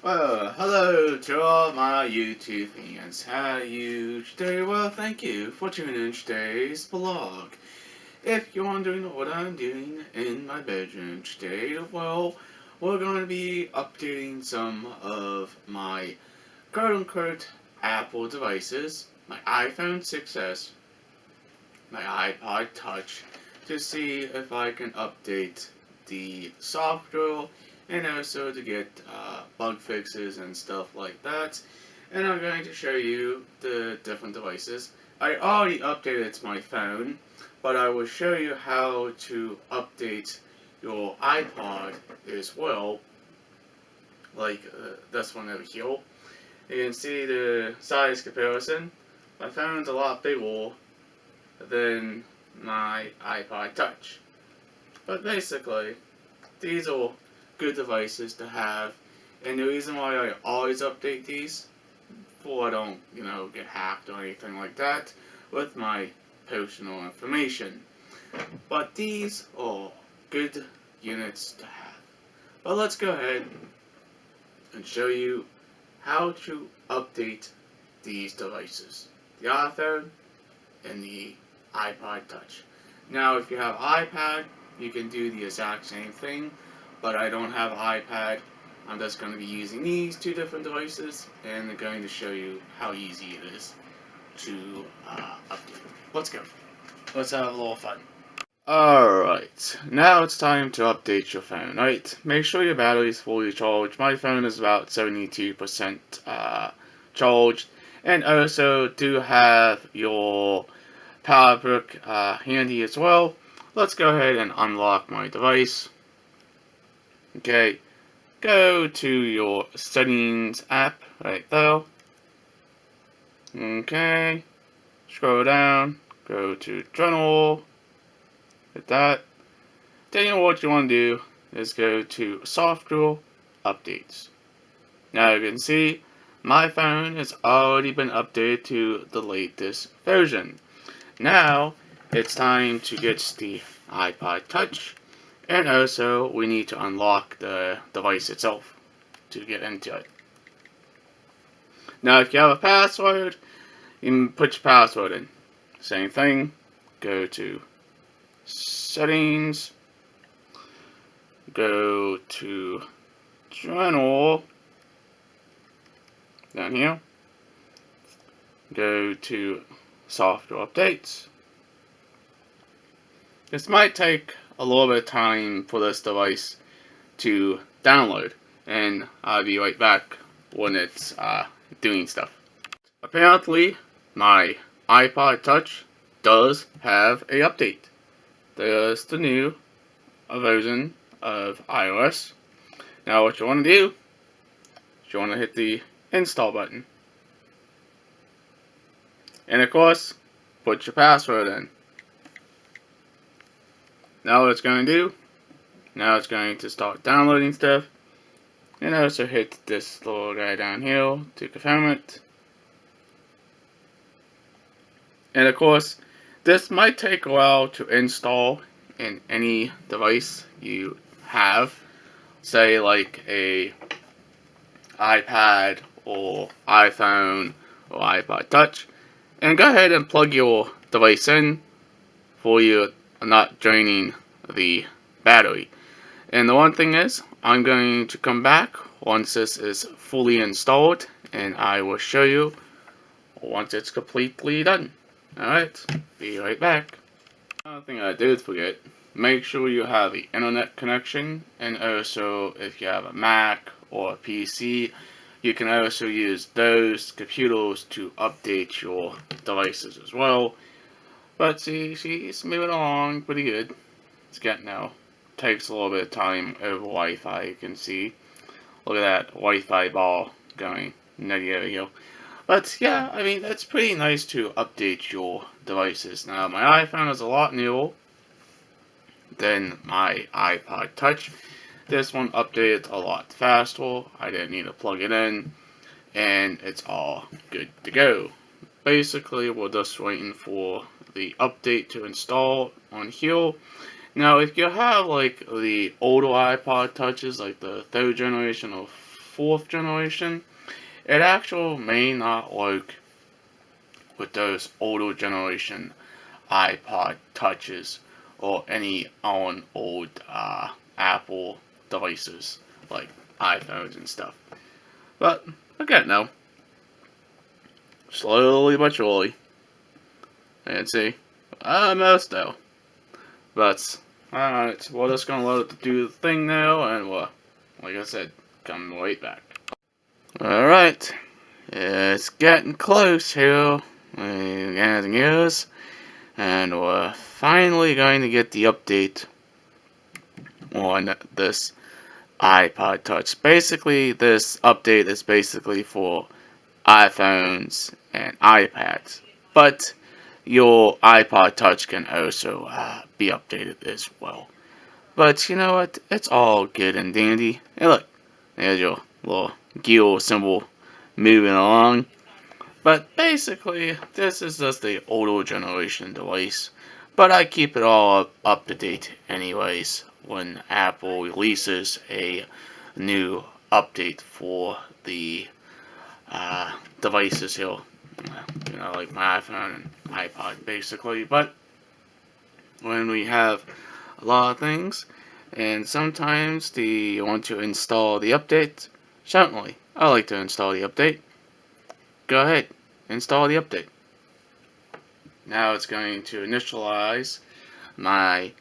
Well, hello to all my YouTube fans. How are you today? Well, thank you for tuning in today's vlog. If you're wondering what I'm doing in my bedroom today, well, we're going to be updating some of my quote-unquote Apple devices, my iPhone 6s, my iPod Touch, to see if I can update the software and also to get bug fixes and stuff like that. And I'm going to show you the different devices. I already updated my phone, but I will show you how to update your iPod as well, like this one over here. You can see the size comparison. My phone's a lot bigger than my iPod Touch. But basically, these are good devices to have, and the reason why I always update these, for I don't, get hacked or anything like that, with my personal information. But these are good units to have. But let's go ahead and show you how to update these devices. The iPhone and the iPod Touch. Now, if you have iPad, you can do the exact same thing, but I don't have iPad. I'm just going to be using these two different devices, and I'm going to show you how easy it is to update. Let's go. Let's have a little fun. Alright, now it's time to update your phone, right? Make sure your battery is fully charged. My phone is about 72% charged. And also do have your power brick handy as well. Let's go ahead and unlock my device. Okay, go to your settings app right there. Okay, scroll down, go to general, hit that. Then what you want to do is go to software updates. Now you can see my phone has already been updated to the latest version. Now it's time to get the iPod Touch, and also we need to unlock the device itself to get into it. Now if you have a password, you can put your password in. Same thing, go to settings, go to general, down here, go to software updates. This might take a little bit of time for this device to download, and I'll be right back when it's doing stuff. Apparently, my iPod Touch does have a update. There's the new version of iOS. Now what you want to do is you want to hit the install button. And of course, put your password in. Now what it's going to do, now it's going to start downloading stuff. And also hit this little guy down here to confirm it. And of course, this might take a while to install in any device you have. Say like a iPad or iPhone or iPod Touch. And go ahead and plug your device in for you not draining the battery. And the one thing is, I'm going to come back once this is fully installed, and I will show you once it's completely done. Alright, be right back. Another thing I did forget, make sure you have the internet connection, and also if you have a Mac or a PC, you can also use those computers to update your devices as well. But see, it's moving along pretty good. It's getting now. Takes a little bit of time over Wi-Fi, you can see. Look at that Wi-Fi ball going nutty over here. But yeah, I mean, it's pretty nice to update your devices. Now, my iPhone is a lot newer than my iPod Touch. This one updated a lot faster. I didn't need to plug it in, and it's all good to go. Basically, we're just waiting for the update to install on here. Now, if you have like the older iPod Touches, like the third generation or 4th generation, it actually may not work with those older generation iPod touches or any on old Apple devices like iPhones and stuff. But again, no, slowly but surely, and see, almost though. But alright, we're just gonna let it do the thing now, and like I said, come right back. Alright, it's getting close here, anything is, and we're finally going to get the update on this iPod Touch. Basically, this update is basically for iPhones and iPads, but your iPod Touch can also be updated as well. But you know what? It's all good and dandy. Hey, look, there's your little gear symbol moving along. But basically, this is just the older generation device. But I keep it all up to date anyways when Apple releases a new update for the devices here. You know, like my iPhone and iPod basically. But when we have a lot of things, and sometimes you want to install the update, certainly, I like to install the update. Go ahead, install the update. Now it's going to initialize my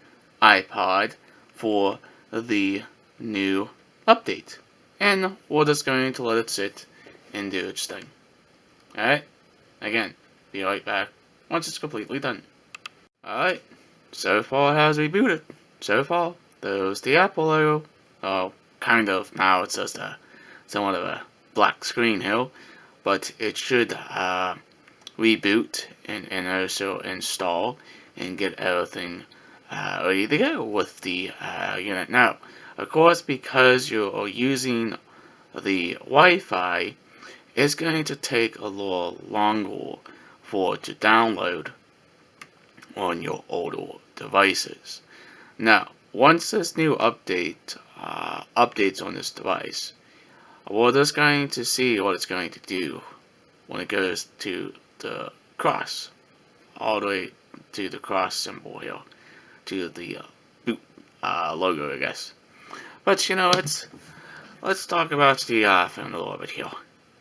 iPod for the new update. And we're just going to let it sit and do its thing. Alright? Again, be right back once it's completely done. Alright, so far it has rebooted. So far, there's the Apple logo. Oh, kind of. Now it's just somewhat of a black screen here. But it should reboot and also install and get everything ready to go with the unit. Now, of course, because you're using the Wi-Fi, it's going to take a little longer for it to download on your older devices. Now, once this new update updates on this device, we're just going to see what it's going to do when it goes to the cross, all the way to the cross symbol here, to the boot logo, I guess. But you know, let's talk about the iPhone a little bit here.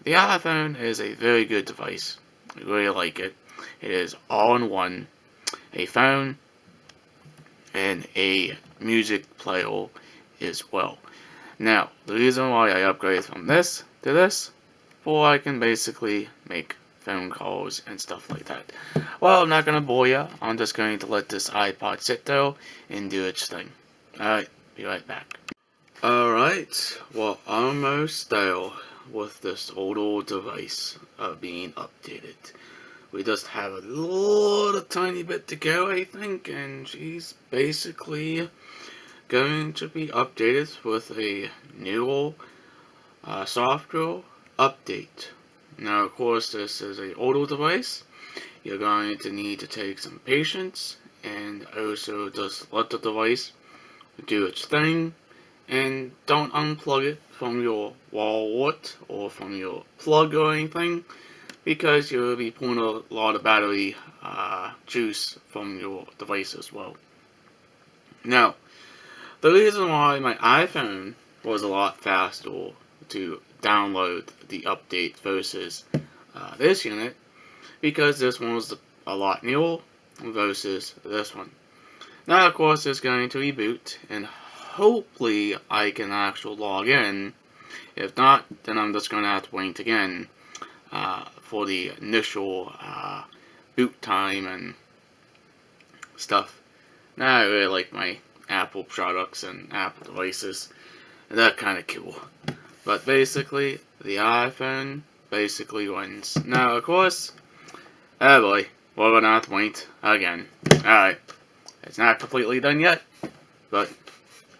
The iPhone is a very good device. I really like it. It is all-in-one, a phone and a music player as well. Now, the reason why I upgraded from this to this, for I can basically make phone calls and stuff like that. Well, I'm not going to bore you. I'm just going to let this iPod sit though and do its thing. Alright, be right back. Alright, well, almost there with this older device being updated. We just have a little tiny bit to go, I think, and she's basically going to be updated with a new software update. Now, of course, this is an older device. You're going to need to take some patience and also just let the device do its thing, and don't unplug it from your wall or from your plug or anything, because you'll be pulling a lot of battery juice from your device as well. Now, the reason why my iPhone was a lot faster to download the update versus this unit, because this one was a lot newer versus this one. Now, of course, it's going to reboot, and hopefully I can actually log in. If not, then I'm just going to have to wait again for the initial boot time and stuff. Now, I really like my Apple products and Apple devices, and that kind of cool. But basically, the iPhone basically wins. Now, of course, oh boy, we're gonna have to wait again. Alright, it's not completely done yet, but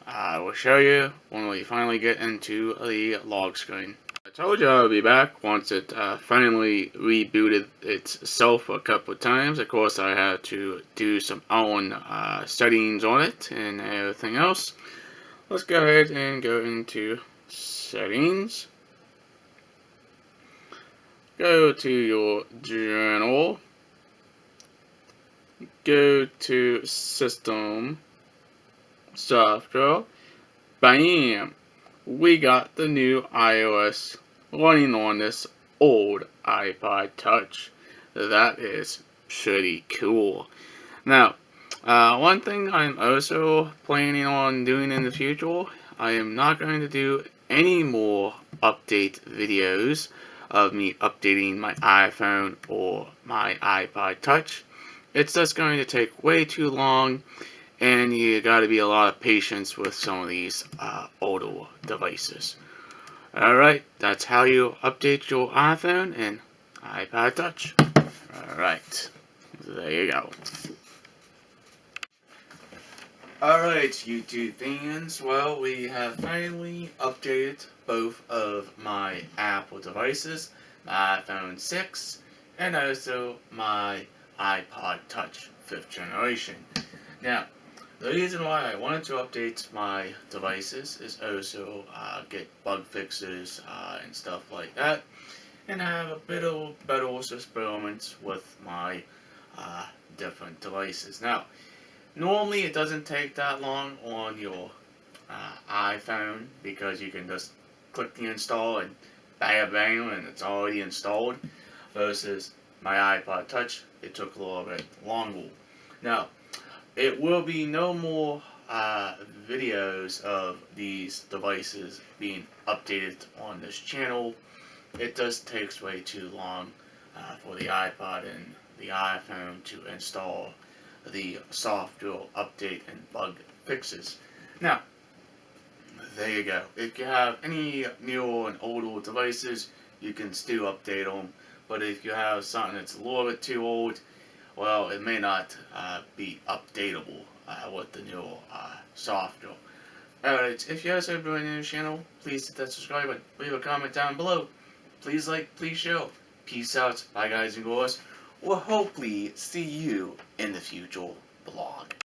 I will show you when we finally get into the log screen. I told you I would be back once it finally rebooted itself a couple of times. Of course, I had to do some own settings on it and everything else. Let's go ahead and go into settings. go to your journal, go to System, Software, bam! We got the new iOS running on this old iPod Touch. That is pretty cool. Now, one thing I'm also planning on doing in the future, I am not going to do any more update videos of me updating my iPhone or my iPod Touch. It's just going to take way too long, and you gotta be a lot of patience with some of these older devices. Alright, that's how you update your iPhone and iPod Touch. Alright, there you go. Alright, YouTube fans, well, we have finally updated both of my Apple devices, my iPhone 6, and also my iPod Touch 5th generation. Now, the reason why I wanted to update my devices is also get bug fixes and stuff like that, and have a bit of better experiments with my different devices. Now, normally it doesn't take that long on your iPhone because you can just click the install and bam bam and it's already installed, versus my iPod Touch, it took a little bit longer. Now, it will be no more videos of these devices being updated on this channel. It just takes way too long for the iPod and the iPhone to install the software update and bug fixes. Now, there you go. If you have any newer and older devices, you can still update them. But if you have something that's a little bit too old, well, it may not be updatable with the new software. Alright, if you guys are enjoying this channel, please hit that subscribe button, leave a comment down below. Please like, please share. Peace out. Bye guys and girls. We'll hopefully see you in the future vlog.